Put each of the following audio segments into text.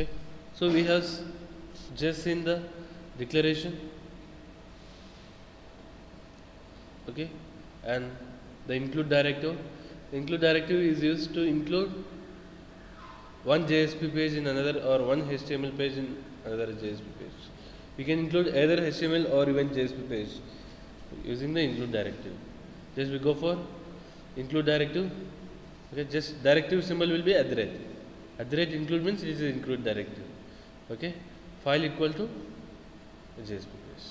Okay, so we have just seen the declaration, okay, and the include directive. The include directive is used to include one JSP page in another or one HTML page in another JSP page. We can include either HTML or even JSP page using the include directive. Just we go for include directive. Okay, just directive symbol will be @ @ include means it is include directive. Okay, file equal to JSP page.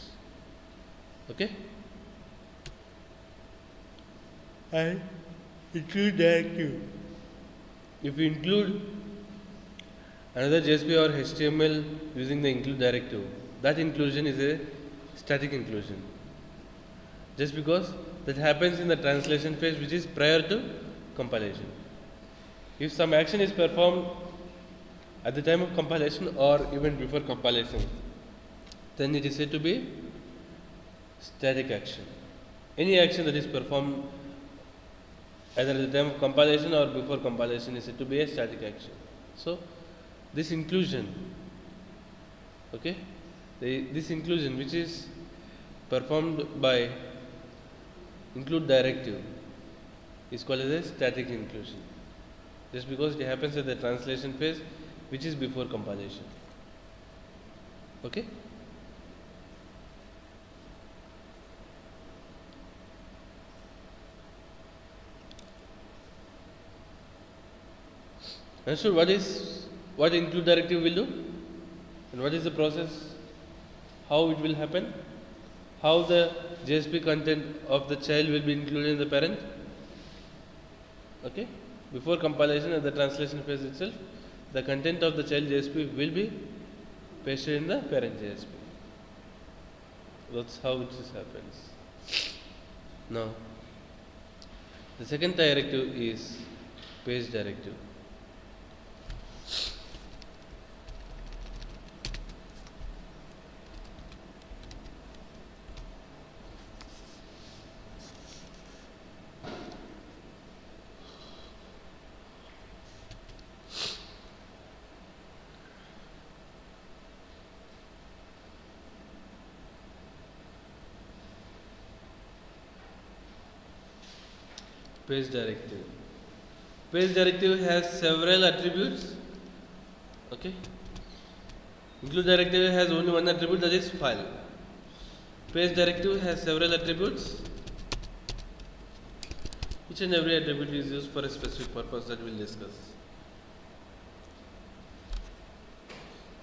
Okay, and include directive. If we include another JSP or HTML using the include directive, that inclusion is a static inclusion, just because that happens in the translation phase, which is prior to compilation. If some action is performed at the time of compilation or even before compilation, then it is said to be static action. Any action that is performed either at the time of compilation or before compilation is said to be a static action. So this inclusion, okay, this inclusion which is performed by include directive is called as a static inclusion, just because it happens at the translation phase, which is before compilation. Okay, understood what include directive will do and what is the process, how it will happen, how the JSP content of the child will be included in the parent. Okay, before compilation at the translation phase itself, the content of the child JSP will be pasted in the parent JSP. That's how it happens. Now, the second directive is page directive. Page directive. Page directive has several attributes. Okay. Include directive has only one attribute, that is file. Page directive has several attributes. Each and every attribute is used for a specific purpose that we will discuss.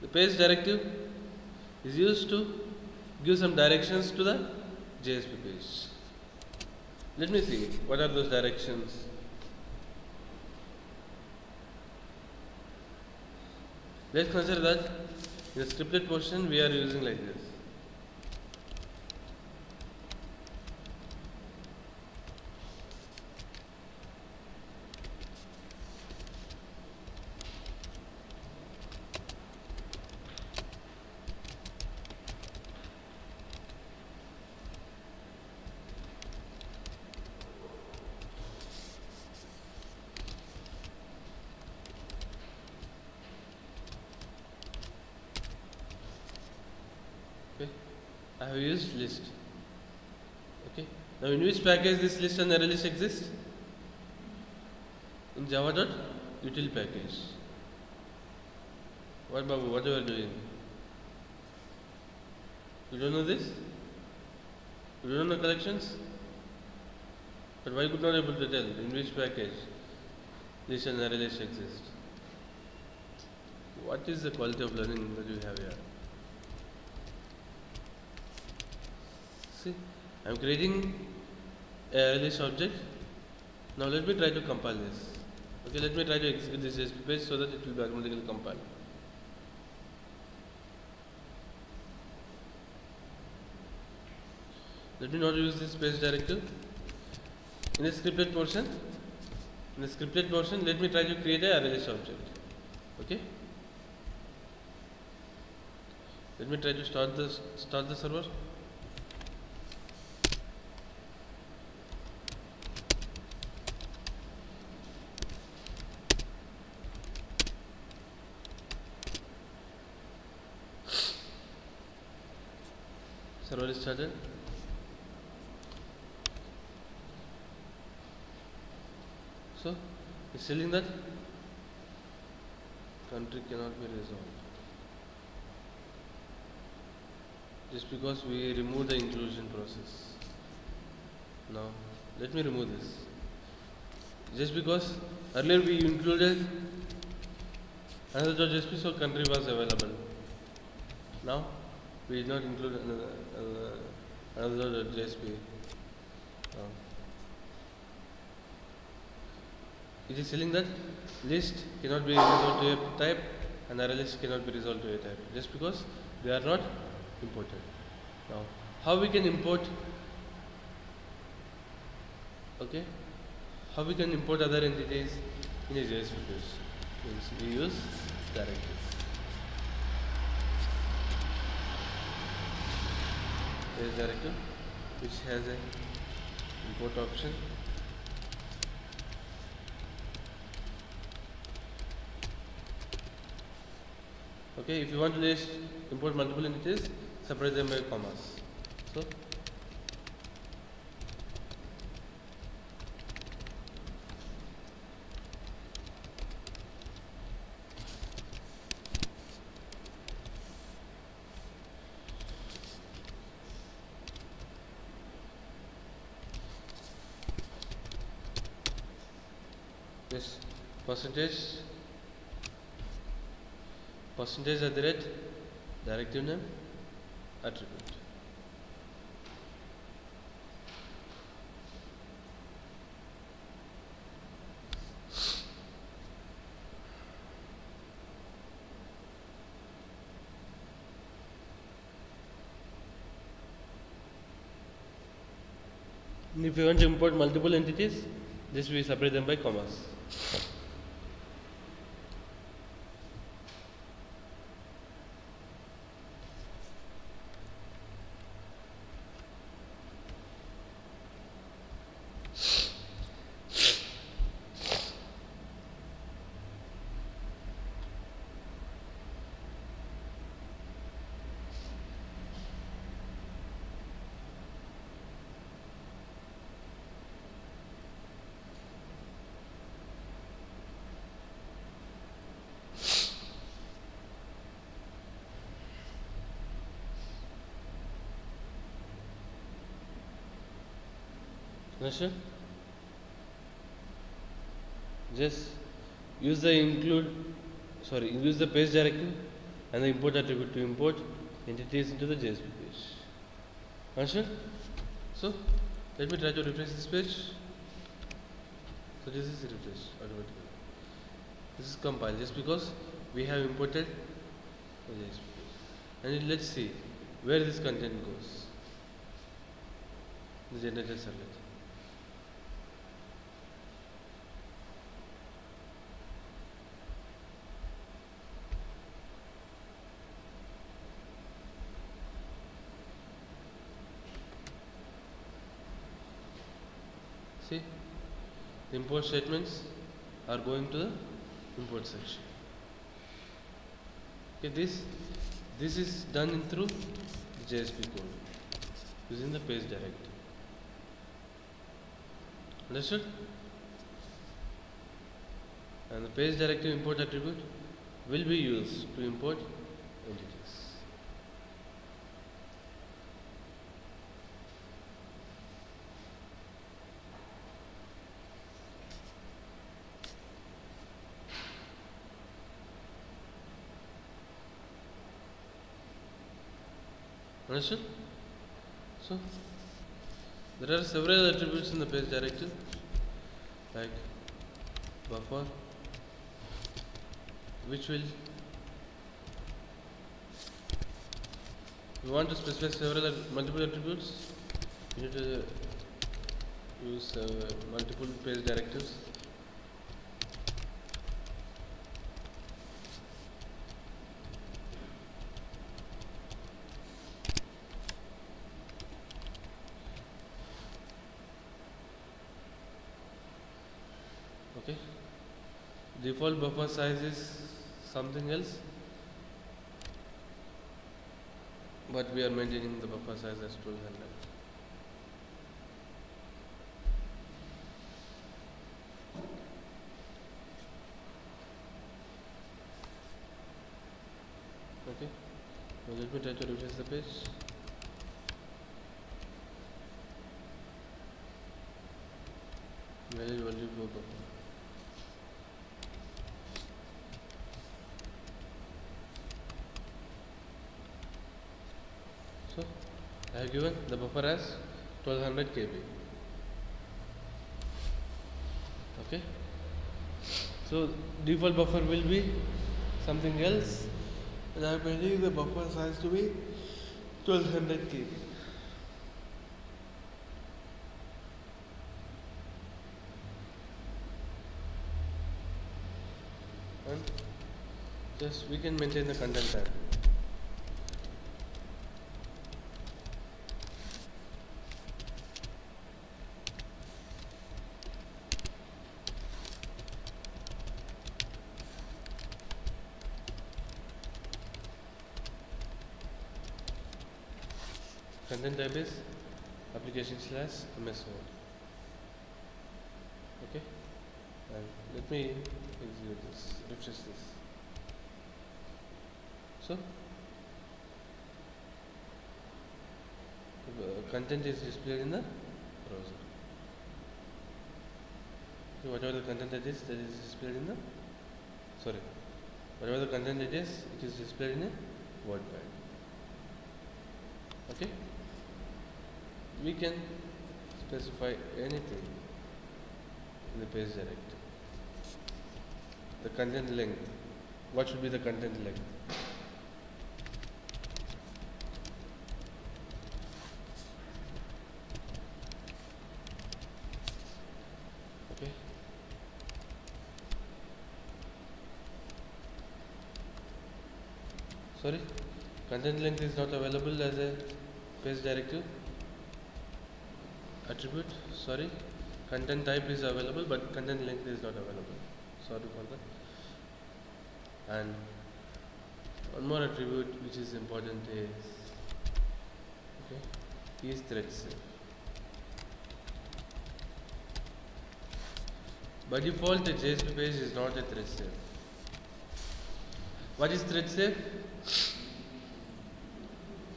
The page directive is used to give some directions to the JSP page. Let me see what are those directions. Let's consider that in the scripted portion we are using like this. Okay, I have used list. Okay, now in which package this list and array list exists? In java.util package. What Babu, what you are doing? You don't know this? You don't know collections? But why could not able to tell in which package list and array list exist? What is the quality of learning that you have here? See, I am creating a array list object. Now let me try to compile this. Okay, let me try to execute this JSP page so that it will be automatically compiled. Let me not use this page directive. In the scripted portion, let me try to create a array list object. Okay. Let me try to start the server. Server is started. So it's telling that country cannot be resolved just because we remove the inclusion process. Now let me remove this. Just because earlier we included another JSP, so country was available. Now we did not include another JSP. Now it is telling that list cannot be resolved to a type and array list cannot be resolved to a type just because they are not imported. Now how we can import? Okay, how we can import other entities in a JSP page? Means we use directives. There is directive which has a import option. Okay, if you want to list import multiple entities, separate them by commas. So this percentage at the rate directive name attribute. And if you want to import multiple entities, just we separate them by commas. Understood? Just use the use the page directive and the import attribute to import entities into the JSP page. Understood? So let me try to refresh this page. So this is refresh automatically. This is compiled just because we have imported the JSP page. And let's see where this content goes. The generated servlet. See, the import statements are going to the import section. Okay, this is done through the JSP code using the page directive. Understood? And the page directive import attribute will be used to import entities. Understood? So there are several attributes in the page directive like buffer, which will you want to specify multiple attributes, you need to use multiple page directives. Okay, default buffer size is something else. but we are maintaining the buffer size as 1200. Okay, now let me try to refresh the page. Value for buffer. So I have given the buffer as 1200 KB. Okay, so default buffer will be something else, and I am making the buffer size to be 1200 KB. And just we can maintain the content type. Content type is application/MS1. Okay, and let me execute this, refresh this. So content is displayed in the browser. So whatever the content that is displayed in the whatever the content it is displayed in a WordPad. Okay, we can specify anything in the page directive. The content length. What should be the content length? Okay. Sorry, content length is not available as a page directive attribute. Sorry, content type is available, but content length is not available. Sorry for that. And one more attribute which is important is thread safe. By default, a JSP page is not a thread safe. What is thread safe?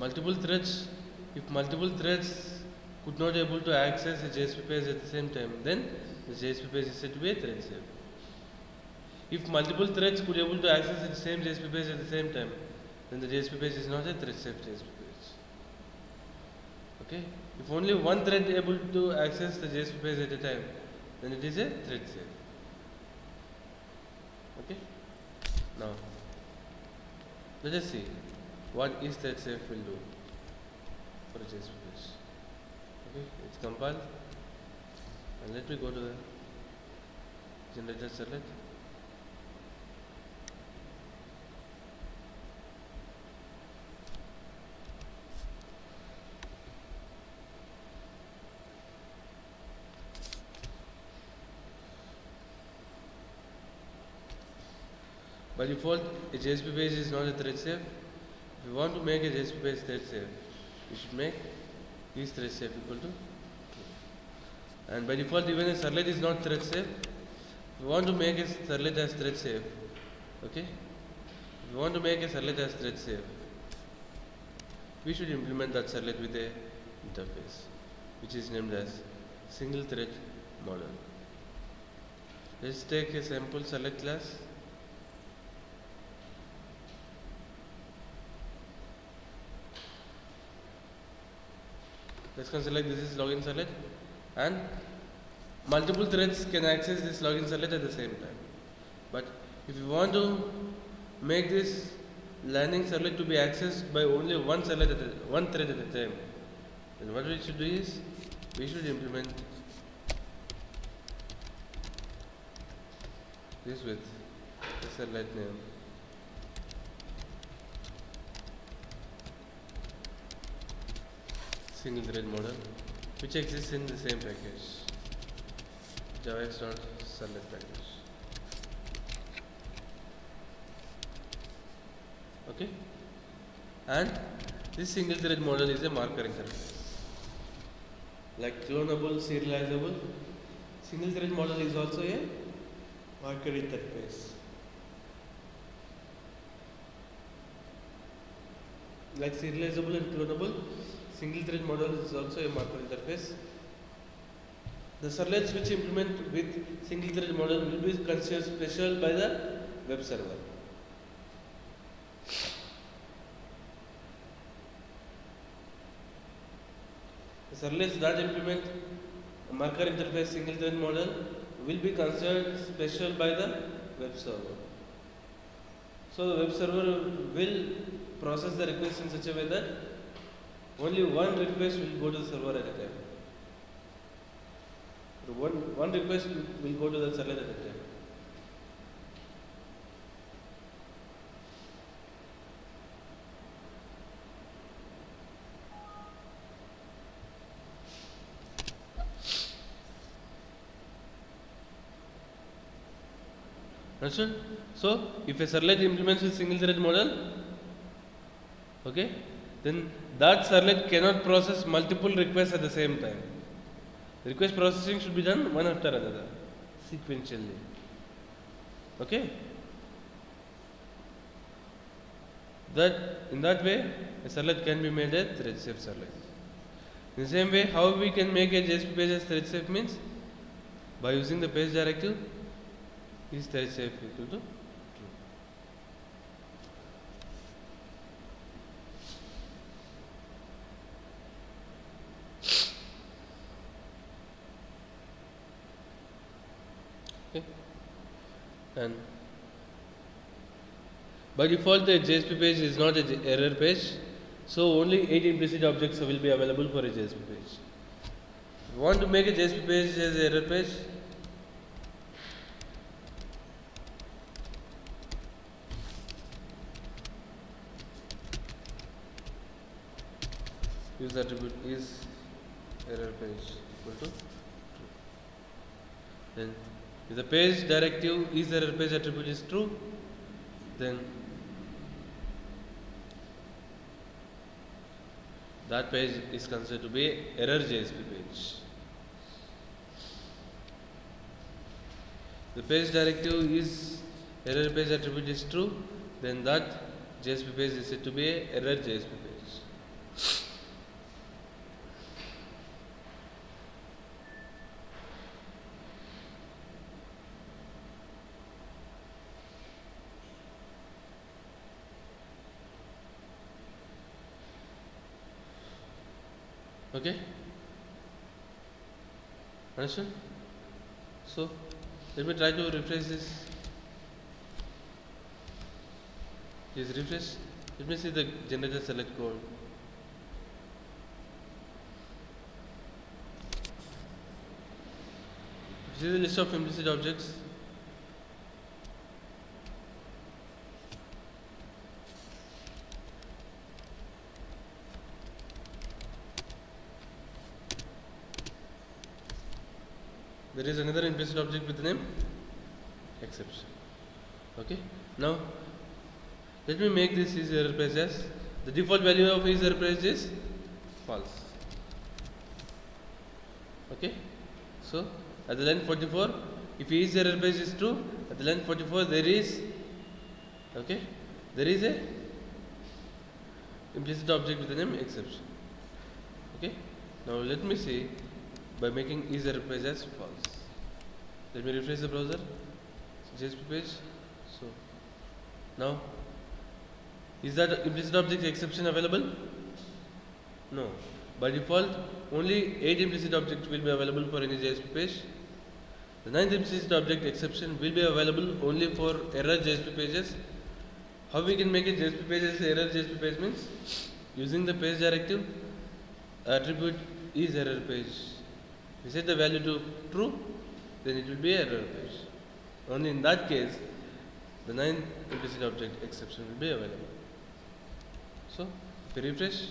Multiple threads. If multiple threads could not able to access a JSP page at the same time, then the JSP page is said to be a thread safe. If multiple threads could able to access the same JSP page at the same time, then the JSP page is not a thread safe JSP page. Okay? If only one thread able to access the JSP page at a time, then it is a thread safe. Okay? Now, let us see what is thread safe will do for a JSP page. Okay, it's compiled, and let me go to the generator servlet. By default, a JSP page is not a thread safe. If you want to make a JSP page thread safe, you should make is thread safe equal to true. And by default, even a servlet is not thread safe. If you want to make a servlet as thread safe, okay? If you want to make a servlet as thread safe, we should implement that servlet with a interface, which is named as single thread model. Let's take a sample servlet class. Let's consider this is login servlet, and multiple threads can access this login servlet at the same time. But if you want to make this landing servlet to be accessed by only one thread at a time, then what we should do is we should implement this with the servlet name. Single thread model, which exists in the same package, javax.servlet package. Okay, and This single thread model is a marker interface. Like clonable, serializable, single thread model is also a marker interface. Like serializable and clonable, single thread model is also a marker interface. The servlets which implement with single thread model will be considered special by the web server. The servlets that implement a marker interface single thread model will be considered special by the web server. So the web server will process the request in such a way that only one request will go to the server at a time. So one request will go to the servlet at a time. Understood? So, if a servlet implements a single thread model, okay, then that servlet cannot process multiple requests at the same time. Request processing should be done one after another, sequentially. Okay? In that way, a servlet can be made a thread safe servlet. In the same way, how we can make a JSP page as thread safe means by using the page directive is thread safe equal to true. Okay. And by default, the JSP page is not an error page, so only 8 implicit objects will be available for a JSP page. If you want to make a JSP page as an error page, use attribute is error page equal to true. Then if the page directive is error page attribute is true, then that page is considered to be error JSP page. The page directive is error page attribute is true, then that JSP page is said to be a error JSP page. Okay? Understood? So, let me try to refresh this. Please refresh. Let me see the generator select code. This is the list of implicit objects. There is another implicit object with the name exception. Okay. Now let me make this is error page as the default value of is error page is false. Okay. So at the line 44, if is error page is true, at the line 44 there is a implicit object with the name exception. Okay. Now let me see by making is error page as false. Let me refresh the browser, JSP page. So now, is that implicit object exception available? No. By default, only 8 implicit objects will be available for any JSP page. The 9th implicit object exception will be available only for error JSP pages. How we can make a JSP page as error JSP page means using the page directive attribute is error page. We set the value to true, then it will be error page. Only in that case, the 9th implicit object exception will be available. So, if we refresh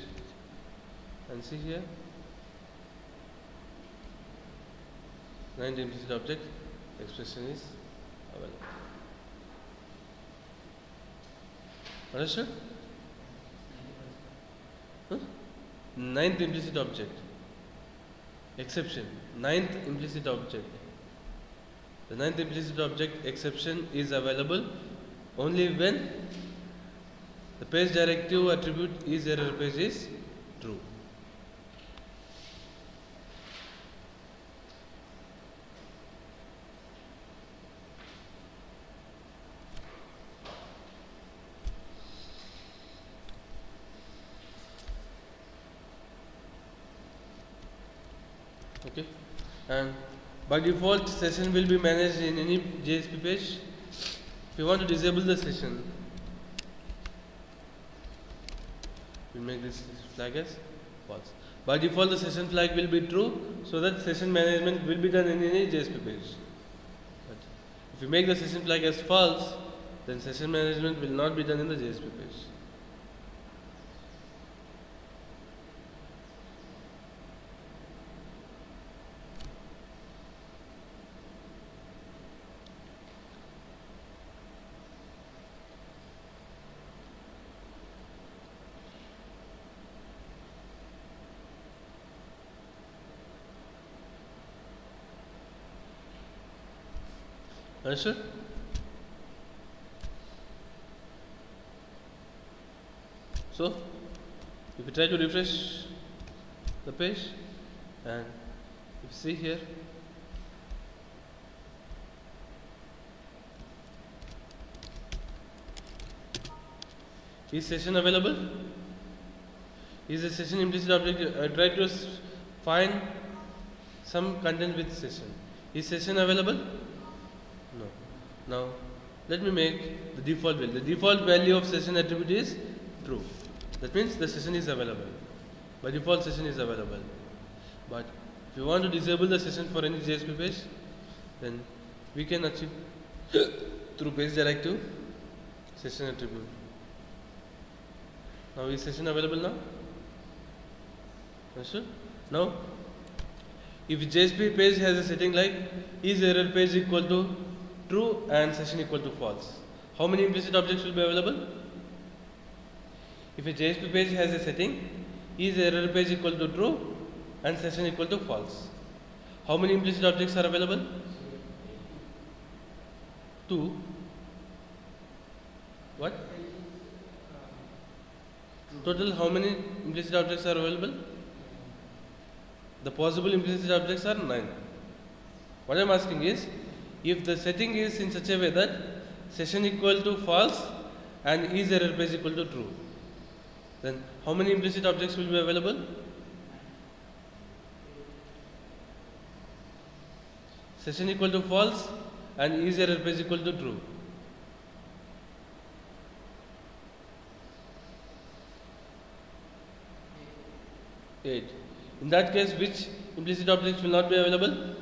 and see here, 9th implicit object expression is available. Understood? Huh? Ninth implicit object. Exception. Ninth implicit object. The ninth implicit object exception is available only when the page directive attribute is error page is true. Okay, and by default session will be managed in any JSP page. If you want to disable the session, we'll make this flag as false. By default the session flag will be true, so that session management will be done in any JSP page. But if you make the session flag as false, then session management will not be done in the JSP page. Understood? So, if you try to refresh the page, and if you see here, is session available? Is the session implicit object? Try to find some content with session. Is session available? No. Now, let me make the default value. The default value of session attribute is true. That means the session is available. By default, session is available. But if you want to disable the session for any JSP page, then we can achieve through page directive session attribute. Now, is session available now? Understood? Now, if JSP page has a setting like is error page equal to true and session equal to false, how many implicit objects will be available? If a JSP page has a setting is error page equal to true and session equal to false, how many implicit objects are available? 2. What? Total how many implicit objects are available? The possible implicit objects are 9. What I am asking is, if the setting is in such a way that session equal to false and is error page equal to true, then how many implicit objects will be available? Session equal to false and is error page equal to true. Eight. In that case, which implicit objects will not be available?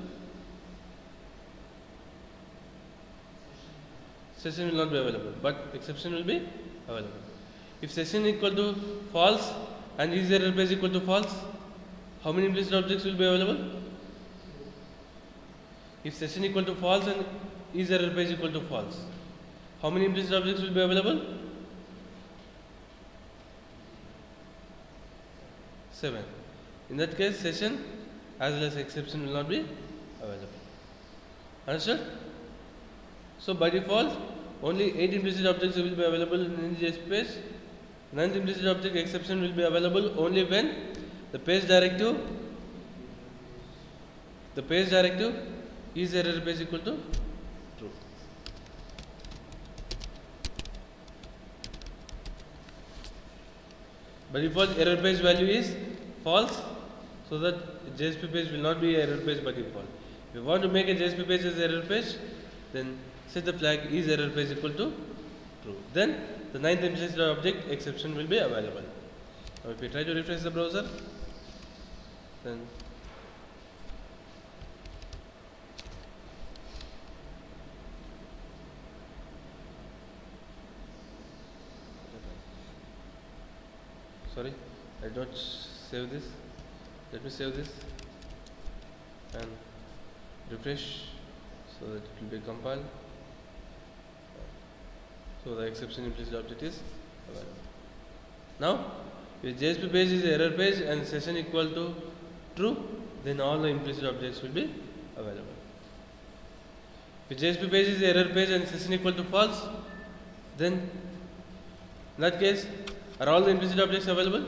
Session will not be available, but exception will be available. If session equal to false and is error page equal to false, how many implicit objects will be available? If session equal to false and is error page equal to false, how many implicit objects will be available? 7. In that case, session as well as exception will not be available. Understood? So by default, only 8 implicit objects will be available in the JSP page. 9th implicit object exception will be available only when the page directive is error page equal to true. By default, error page value is false, so that JSP page will not be error page by default. If you want to make a JSP page as error page, then set the flag is error page equal to true. Then the 9th implicit object exception will be available. Now if we try to refresh the browser, then sorry, I don't save this. Let me save this and refresh so that it will be compiled. So the exception implicit object is available. Now If JSP page is error page and session equal to true, then all the implicit objects will be available. If JSP page is error page and session equal to false, then in that case, are all the implicit objects available?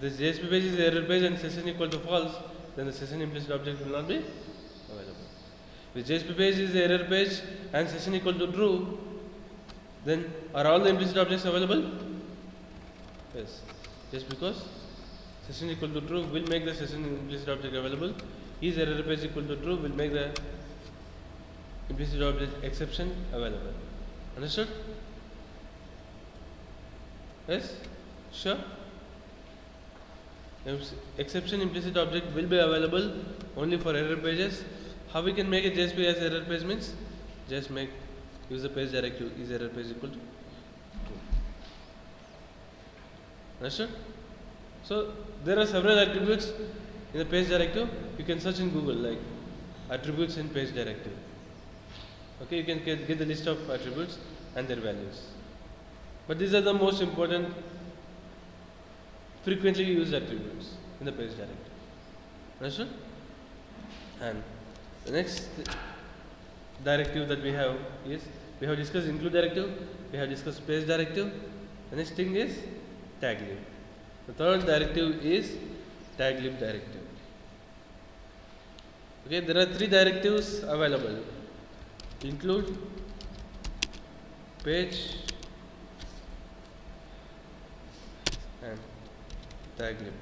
This JSP page is error page and session equal to false, then the session implicit object will not be available. If JSP page is error page and session equal to true, then are all the implicit objects available? Yes. Just because session equal to true will make the session implicit object available. Is error page equal to true will make the implicit object exception available. Understood? Yes? Sure? Exception implicit object will be available only for error pages. How we can make a JSP as error page means just use the page directive is error page equal to true. Understood? So there are several attributes in the page directive. You can search in Google like attributes in page directive. Okay, you can get the list of attributes and their values. But these are the most important, frequently used attributes in the page directive. Understood? And the next directive that we have is, we have discussed include directive, we have discussed page directive. The next thing is Taglib. The third directive is Taglib directive. Okay, there are three directives available: include, page, and Taglib.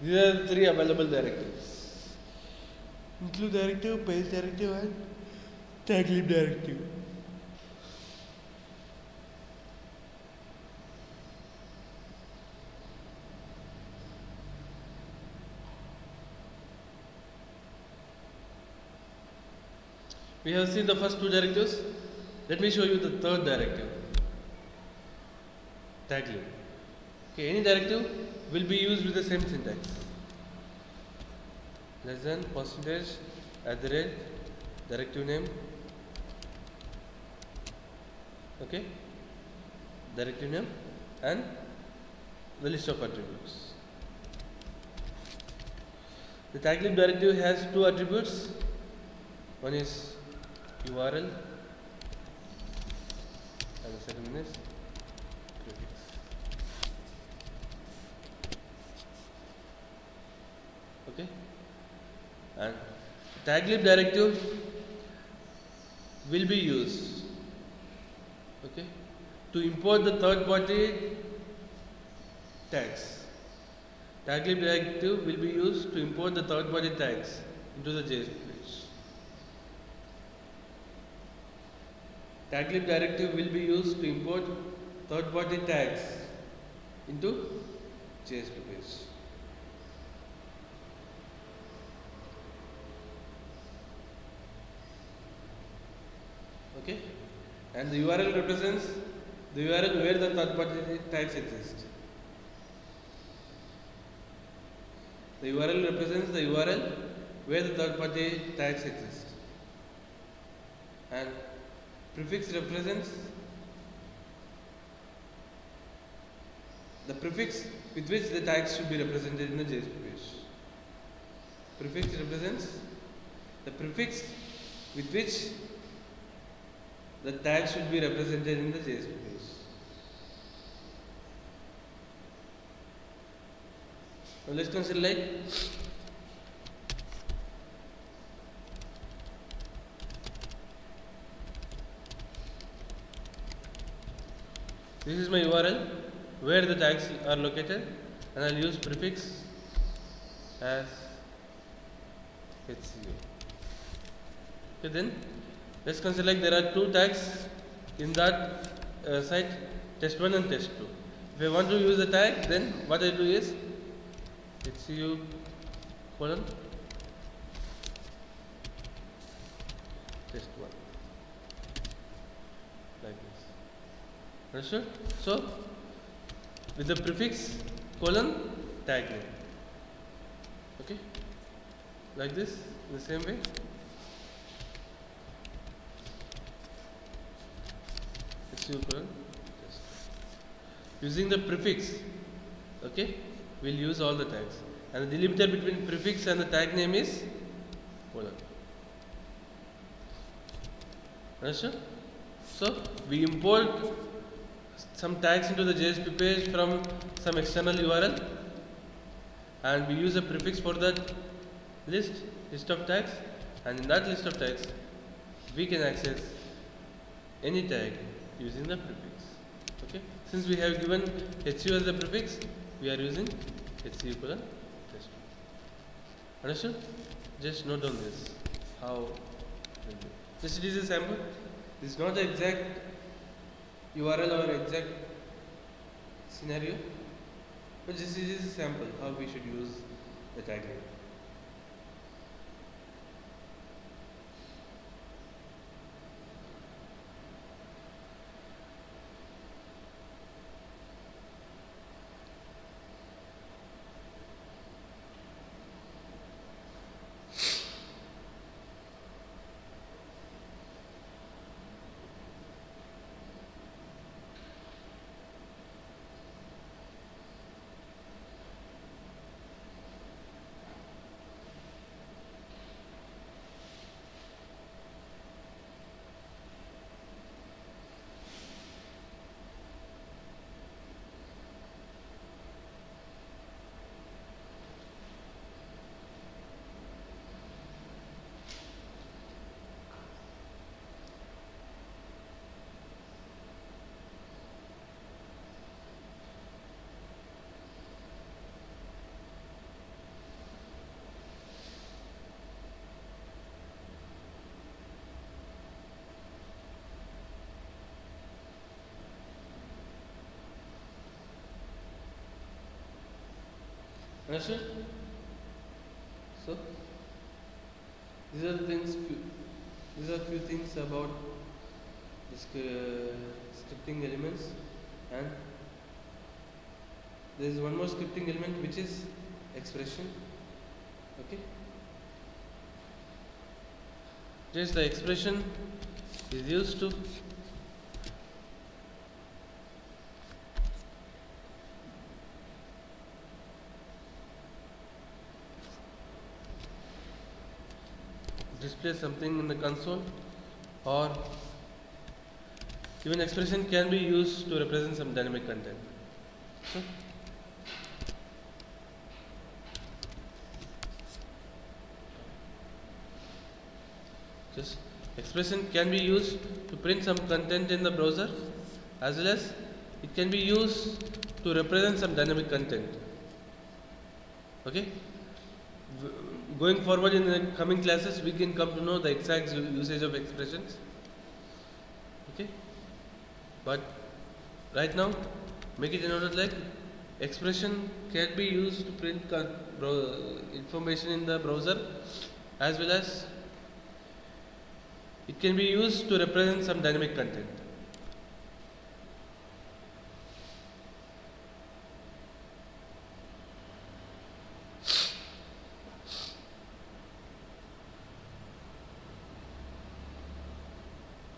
These are the three available directives: include directive, page directive, and Taglib directive. We have seen the first two directives. Let me show you the third directive, Taglib. Okay, any directive will be used with the same syntax: less than, percentage, @ directive name. Okay, directive name and the list of attributes. The Taglib directive has two attributes. One is URL and the second one is prefix. Okay, and Taglib directive will be used, okay, to import the third party tags. Taglib directive will be used to import the third party tags into the JSP page. Taglib directive will be used to import third party tags into JSP page. Okay, and the URL represents the URL where the third party tags exist. The URL represents the URL where the third party tags exist, and prefix represents the prefix with which the tags should be represented in the JSP page. Prefix represents the prefix with which the tag should be represented in the JSP page. Now let's consider like this is my URL where the tags are located, and I'll use prefix as HCU. Okay, then let's consider like there are two tags in that site, test1 and test2. If I want to use the tag, then what I do is HCU colon test1 like this. Understood? So with the prefix colon tag name. Okay, like this in the same way. super test. Using the prefix, okay, we'll use all the tags, and the delimiter between prefix and the tag name is colon. Understood? So we import some tags into the JSP page from some external URL, and we use a prefix for that list of tags, and in that list of tags we can access any tag using the prefix. Okay, since we have given HU as the prefix, we are using HU colon test. Understood? Just note down this how. Just it is a sample. This is not the exact URL or exact scenario, but this is a sample how we should use the tag name. Understood? So these are the things. These are few things about this scripting elements, and there is one more scripting element which is expression. Okay. Just the expression is used to display something in the console, or even expression can be used to represent some dynamic content. So, just expression can be used to print some content in the browser, as well as it can be used to represent some dynamic content. Okay. Going forward in the coming classes, we can come to know the exact usage of expressions. Okay, but right now, make it in order like expression can be used to print information in the browser, as well as it can be used to represent some dynamic content.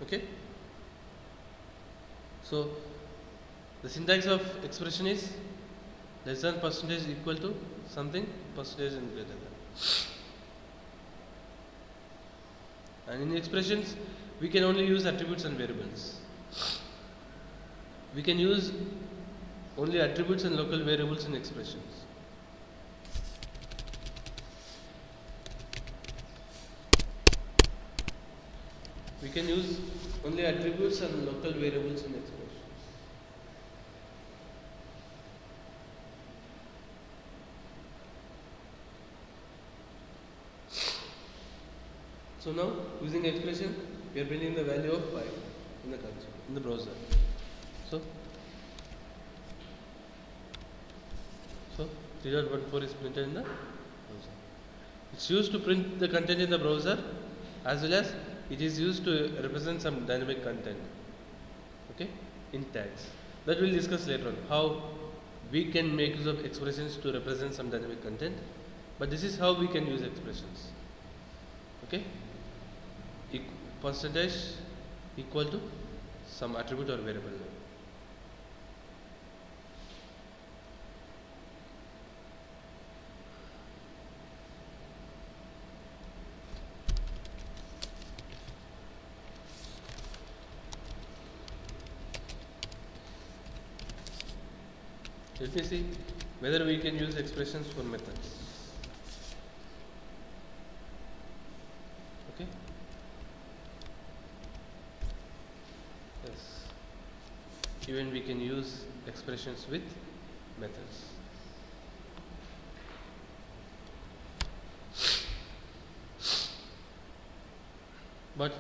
Okay. So the syntax of expression is less than percentage equal to something percentage and greater than. And in expressions, we can only use attributes and variables. We can use only attributes and local variables in expressions. We can use only attributes and local variables in expressions. So now, using expression, we are printing the value of pi in the console, in the browser. So 3.14 is printed in the browser. It's used to print the content in the browser, as well as it is used to represent some dynamic content, okay, in tags. That we'll discuss later on, how we can make use of expressions to represent some dynamic content. But this is how we can use expressions. Okay, percentage equal to some attribute or variable name. Let me see whether we can use expressions for methods. Okay. Yes. Even we can use expressions with methods. But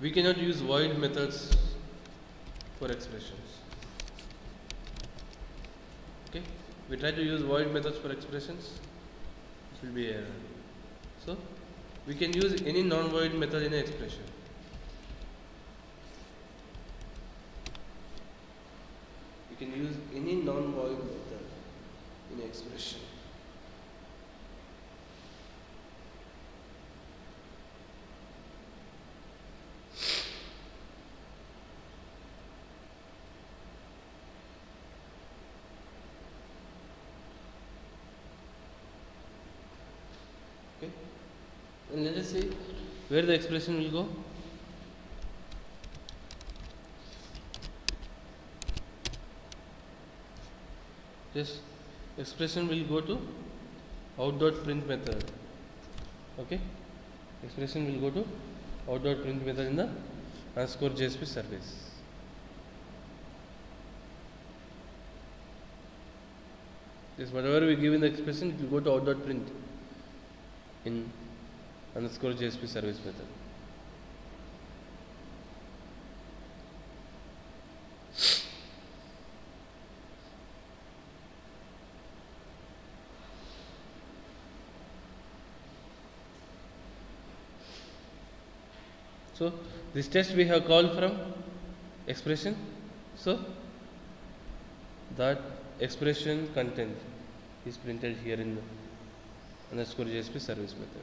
we cannot use void methods for expressions. Okay, we try to use void methods for expressions, it will be error. So we can use any non-void method in an expression. We can use any non-void method in an expression. Okay, and let us see where the expression will go. This expression will go to out.print method. Okay, expression will go to out.print method in the underscore JSP service. This whatever we give in the expression, it will go to out.print in underscore JSP service method. So this test we have called from expression. So that expression content is printed here in the underscore JSP service method.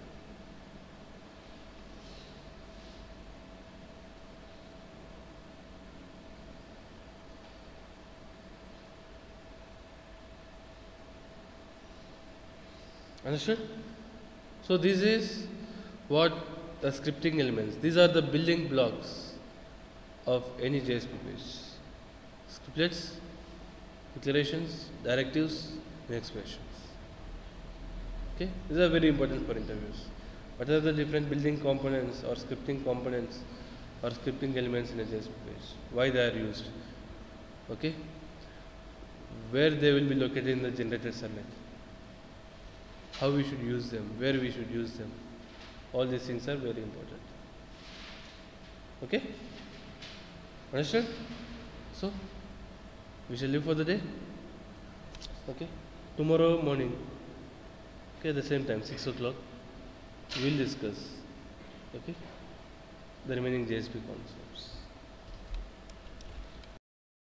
Understood? So this is what the scripting elements. These are the building blocks of any JSP page. Scriptlets, declarations, directives, and expressions. Okay, these are very important for interviews. What are the different building components or scripting components or scripting elements in a JSP page? Why they are used? Okay, where they will be located in the generated select? How we should use them? Where we should use them? All these things are very important. Okay, understood? So we shall leave for the day. Okay, tomorrow morning. Okay, at the same time, 6 o'clock, we will discuss, okay, the remaining JSP concepts.